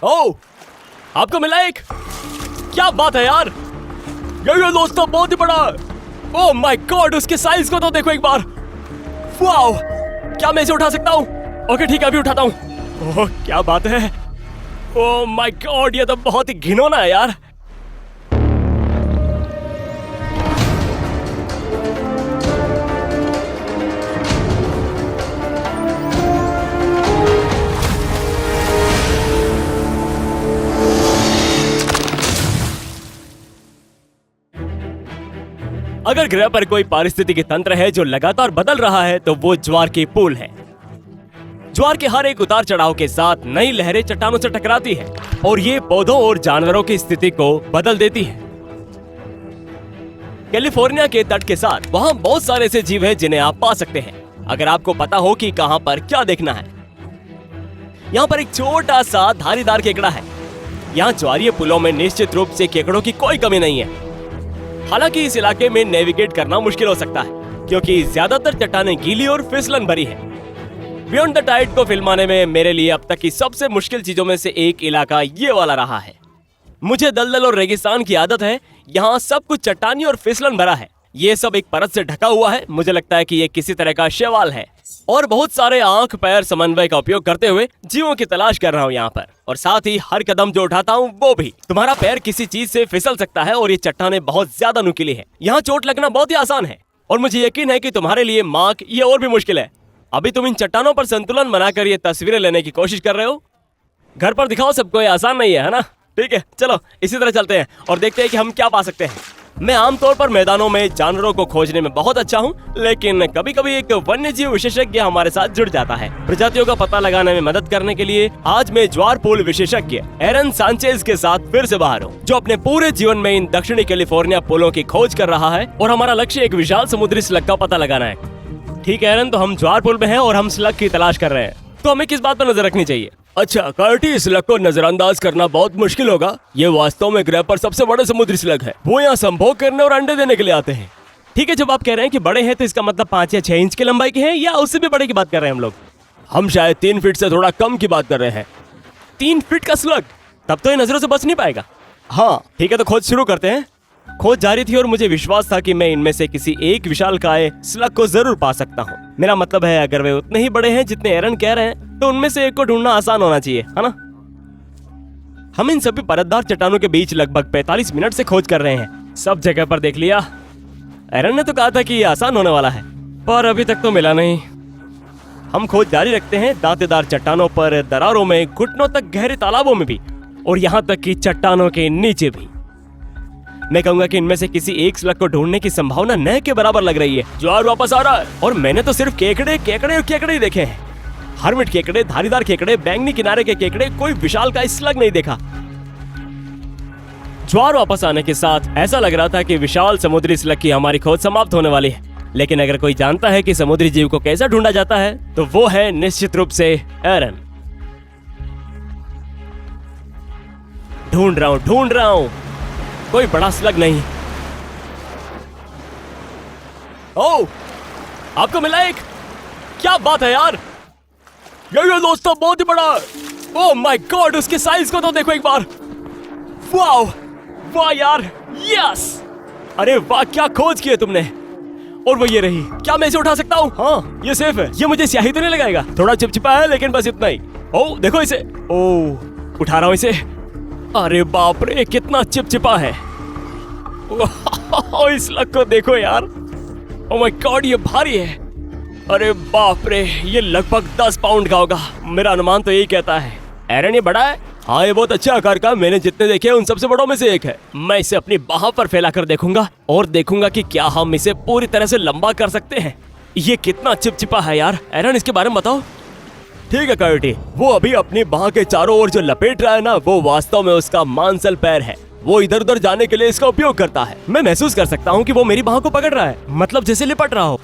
ओह, आपको मिला एक? क्या बात है यार, ये दोस्तों बहुत ही बड़ा। ओह माय गॉड, उसके साइज को तो देखो एक बार। वाओ, क्या मैं इसे उठा सकता हूँ? ओके ठीक है, अभी उठाता हूँ। ओह क्या बात है, ओह माय गॉड, ये तो बहुत ही घिनौना है यार। अगर ग्रह पर कोई पारिस्थितिकी तंत्र है जो लगातार बदल रहा है तो वो ज्वार की पूल है। ज्वार के हर एक उतार चढ़ाव के साथ नई लहरें चट्टानों से टकराती है और ये पौधों और जानवरों की स्थिति को बदल देती है। कैलिफोर्निया के तट के साथ वहाँ बहुत सारे ऐसे जीव हैं जिन्हें आप पा सकते हैं, अगर आपको पता हो कि कहाँ पर क्या देखना है। यहाँ पर एक छोटा सा धारीदार केकड़ा है। यहाँ ज्वारीय पुलों में निश्चित रूप से केकड़ों की कोई कमी नहीं है। हालांकि इस इलाके में नेविगेट करना मुश्किल हो सकता है क्योंकि ज्यादातर चट्टानें गीली और फिसलन भरी है। बियॉन्ड द टाइड को फिल्माने में मेरे लिए अब तक की सबसे मुश्किल चीजों में से एक इलाका ये वाला रहा है। मुझे दलदल और रेगिस्तान की आदत है। यहाँ सब कुछ चट्टानी और फिसलन भरा है। ये सब एक परत से ढका हुआ है। मुझे लगता है कि ये किसी तरह का शैवाल है और बहुत सारे आंख पैर समन्वय का उपयोग करते हुए जीवों की तलाश कर रहा हूँ यहाँ पर। और साथ ही हर कदम जो उठाता हूँ वो भी। तुम्हारा पैर किसी चीज से फिसल सकता है और ये चट्टानें बहुत ज्यादा नुकीली है। यहाँ चोट लगना बहुत ही आसान है और मुझे यकीन है कि तुम्हारे लिए मार्क ये और भी मुश्किल है। अभी तुम इन चट्टानों पर संतुलन बनाकर ये तस्वीरें लेने की कोशिश कर रहे हो। घर पर दिखाओ सबको, ये आसान नहीं है ना? ठीक है, चलो इसी तरह चलते हैं और देखते हैं कि हम क्या पा सकते हैं। मैं आमतौर पर मैदानों में जानवरों को खोजने में बहुत अच्छा हूँ, लेकिन कभी कभी एक वन्यजीव विशेषज्ञ हमारे साथ जुड़ जाता है प्रजातियों का पता लगाने में मदद करने के लिए। आज मैं ज्वार पूल विशेषज्ञ एरन सांचेज के साथ फिर से बाहर हूँ, जो अपने पूरे जीवन में इन दक्षिणी कैलिफोर्निया पुलों की खोज कर रहा है और हमारा लक्ष्य एक विशाल समुद्री स्लग का पता लगाना है। ठीक है एरन, तो हम ज्वार पुल में हैं और हम स्लग की तलाश कर रहे हैं, तो हमें किस बात पर नजर रखनी चाहिए? अच्छा कार्टी, स्लग को नजरअंदाज करना बहुत मुश्किल होगा। ये वास्तव में ग्रह पर सबसे बड़े समुद्री स्लग है। वो यहाँ संभोग करने और अंडे देने के लिए आते हैं। ठीक है, जब आप कह रहे हैं कि बड़े हैं तो इसका मतलब 5 या 6 इंच की लंबाई के हैं या उससे भी बड़े की बात कर रहे हैं हम लोग? हम शायद 3 फीट से थोड़ा कम की बात कर रहे हैं। 3 फीट का स्लग? तब तो ये नजरों से बच नहीं पाएगा। हाँ ठीक है, तो खोज शुरू करते हैं। खोज जारी थी और मुझे विश्वास था कि मैं इनमें से किसी एक विशालकाय स्लग को जरूर पा सकता हूँ। मेरा मतलब है अगर वे उतने ही बड़े हैं जितने एरन कह रहे हैं तो उनमें से एक को ढूंढना आसान होना चाहिए, है ना? हम इन सभी परतदार चट्टानों के बीच लगभग 45 मिनट से खोज कर रहे हैं। सब जगह पर देख लिया। एरन ने तो कहा था कि ये आसान होने वाला है, पर अभी तक तो मिला नहीं। हम खोज जारी रखते हैं, दांतेदार चट्टानों पर, दरारों में, घुटनों तक गहरे तालाबों में भी और यहाँ तक कि चट्टानों के नीचे भी। मैं कहूंगा कि इनमें से किसी एक स्लग को ढूंढने की संभावना न के बराबर लग रही है। ज्वार वापस आ रहा है और मैंने तो सिर्फ केकड़े केकड़े और केकड़े ही देखे हैं। हर्मिट केकड़े, धारीदार केकड़े, बैंगनी किनारे के केकड़े, कोई विशाल का स्लग नहीं देखा। ज्वार वापस आने के साथ ऐसा लग रहा था कि विशाल समुद्री स्लग की हमारी खोज समाप्त होने वाली है। लेकिन अगर कोई जानता है कि समुद्री जीव को कैसा ढूंढा जाता है तो वो है निश्चित रूप से एरन। ढूंढ रहा हूँ, कोई बड़ा स्लग नहीं। ओह, आपको मिला एक? क्या बात है यार, ये दोस्तों बहुत ही बड़ा। ओह माय गॉड, उसके साइज को तो देखो एक बार। वाह वाह यार, यस! अरे वाह, क्या खोज की है तुमने। और वो ये रही। क्या मैं इसे उठा सकता हूँ? हाँ ये सेफ है। ये मुझे स्याही तो नहीं लगाएगा? थोड़ा चिपचिपा है लेकिन बस इतना ही। ओह देखो इसे। ओह, उठा रहा हूँ इसे। अरे बाप रे, कितना चिपचिपा है। इस स्लग को देखो यार। ओह माय गॉड, ये भारी है। अरे बाप रे, ये लगभग 10 पाउंड का होगा। मेरा अनुमान तो यही कहता है। एरन, ये बड़ा है? हाँ, ये बहुत अच्छे आकार का, मैंने जितने देखे उन सबसे बड़ों में से एक है। मैं इसे अपनी बाह पर फैलाकर देखूंगा और देखूंगा कि क्या हम इसे पूरी तरह से लंबा कर सकते हैं। ये कितना चिपचिपा है यार। एरन, इसके बारे में बताओ। ठीक है कायोटी, वो अभी अपनी बाह के चारों ओर जो लपेट रहा है ना, वो वास्तव में उसका मांसल पैर है। वो इधर उधर जाने के लिए इसका उपयोग करता है। मैं महसूस कर सकता हूँ कि वो मेरी बाह को पकड़ रहा है, मतलब जैसे लिपट रहा हो।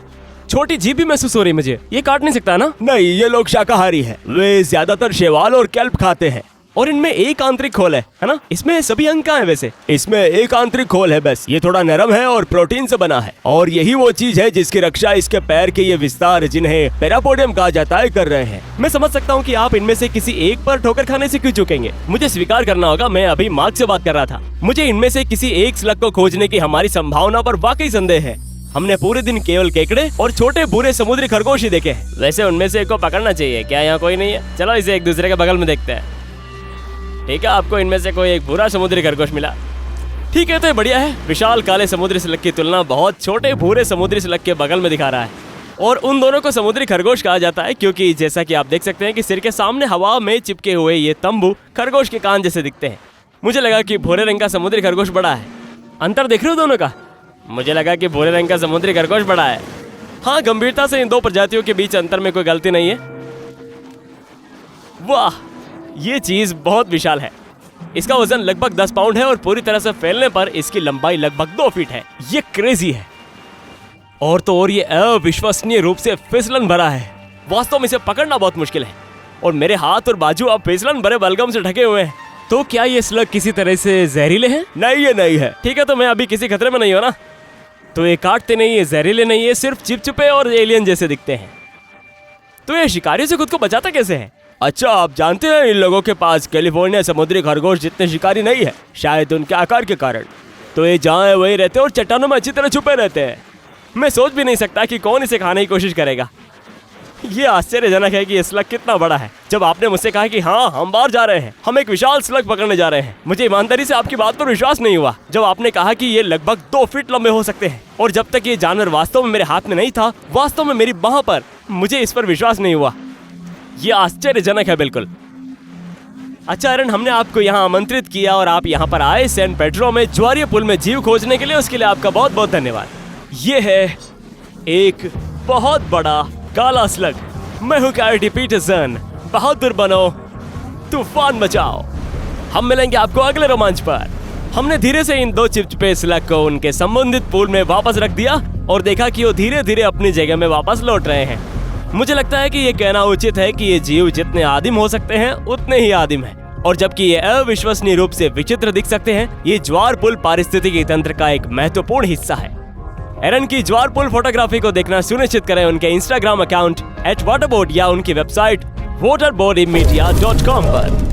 छोटी जीभ भी महसूस हो रही मुझे। ये काट नहीं सकता ना? नहीं, ये लोग शाकाहारी है। वे ज्यादातर शैवाल और केल्प खाते हैं। और इनमें एक आंतरिक खोल है ना? इसमें सभी अंग कहाँ है वैसे? इसमें एक आंतरिक खोल है बस। ये थोड़ा नरम है और प्रोटीन से बना है, और यही वो चीज है जिसकी रक्षा इसके पैर के ये विस्तार, जिन्हें पेरापोडियम कहा जाता है, कर रहे हैं। मैं समझ सकता हूँ कि आप इनमें से किसी एक पर ठोकर खाने से क्यों चूकेंगे। मुझे स्वीकार करना होगा, मैं अभी मार्क से बात कर रहा था। मुझे इनमें से किसी एक स्लग को खोजने की हमारी संभावना पर वाकई संदेह है। हमने पूरे दिन केवल केकड़े और छोटे भूरे समुद्री खरगोश ही देखे हैं। वैसे उनमें से एक को पकड़ना चाहिए। क्या यहाँ कोई नहीं है? चलो इसे एक दूसरे के बगल में देखते हैं। ठीक है, आपको इनमें से कोई एक भूरा समुद्री खरगोश मिला। ठीक है, तो बढ़िया है। विशाल काले समुद्री स्लग की तुलना बहुत छोटे भूरे समुद्री स्लग के बगल में दिखा रहा है, और उन दोनों को समुद्री खरगोश कहा जाता है क्योंकि जैसा कि आप देख सकते हैं कि सिर के सामने हवा में चिपके हुए ये तंबू खरगोश के कान जैसे दिखते हैं। मुझे लगा कि भूरे रंग का समुद्री खरगोश बड़ा है। अंतर देख रहे हो दोनों का? मुझे लगा कि भूरे रंग का समुद्री खरगोश बड़ा है। हाँ, गंभीरता से इन दो प्रजातियों के बीच अंतर में कोई गलती नहीं है। वाह, ये चीज बहुत विशाल है। इसका वजन लगभग 10 पाउंड है और पूरी तरह से फैलने पर इसकी लंबाई लगभग 2 फीट है। ये क्रेजी है। और तो और ये अविश्वसनीय रूप से फिसलन भरा है। वास्तव में इसे पकड़ना बहुत मुश्किल है, और मेरे हाथ और बाजू अब फिसलन भरे बलगम से ढके हुए हैं। तो क्या ये स्लग किसी तरह से जहरीले हैं? नहीं, ये नहीं है। ठीक है, तो मैं अभी किसी खतरे में नहीं हूं ना? तो ये काटते नहीं, ये जहरीले नहीं, ये सिर्फ चिपचिपे और एलियन जैसे दिखते हैं। तो ये शिकारियों से खुद को बचाता कैसे है? अच्छा, आप जानते हैं इन लोगों के पास कैलिफोर्निया समुद्री खरगोश जितने शिकारी नहीं है, शायद उनके आकार के कारण। तो ये जहाँ है वही रहते हैं और चट्टानों में अच्छी तरह छुपे रहते हैं। मैं सोच भी नहीं सकता कि कौन इसे खाने की कोशिश करेगा। ये आश्चर्यजनक है कि ये स्लग कितना बड़ा है। जब आपने मुझसे कहा कि हाँ, हम बाहर जा रहे हैं, हम एक विशाल स्लग पकड़ने जा रहे हैं, मुझे ईमानदारी से आपकी बात पर विश्वास नहीं हुआ। जब आपने कहा कि ये लगभग 2 फीट लंबे हो सकते हैं, और जब तक ये जानवर वास्तव में मेरे हाथ में नहीं था, वास्तव में मेरी बाह पर, मुझे इस पर विश्वास नहीं हुआ। ये आश्चर्यजनक है बिल्कुल। अच्छा एरन, हमने आपको यहाँ आमंत्रित किया और आप यहाँ पर आए सैन पेड्रो में ज्वारीय पुल में जीव खोजने के लिए। उसके लिए आपका बहुत बहुत धन्यवाद। ये है एक बहुत बड़ा काला स्लग। मैं हूँ कैटी पीटरसन। बहादुर बनो, तूफान बचाओ। हम मिलेंगे आपको अगले रोमांच पर। हमने धीरे से इन 2 चिपचिपे स्लग को उनके संबंधित पूल में वापस रख दिया और देखा कि वो धीरे धीरे अपनी जगह में वापस लौट रहे हैं। मुझे लगता है कि ये कहना उचित है कि ये जीव जितने आदिम हो सकते हैं उतने ही आदिम हैं, और जबकि ये अविश्वसनीय रूप से विचित्र दिख सकते हैं, ये ज्वार पुल पारिस्थितिकी तंत्र का एक महत्वपूर्ण हिस्सा है। एरन की ज्वार पुल फोटोग्राफी को देखना सुनिश्चित करें उनके इंस्टाग्राम अकाउंट @waterboard या उनकी वेबसाइट waterboardmedia.com पर।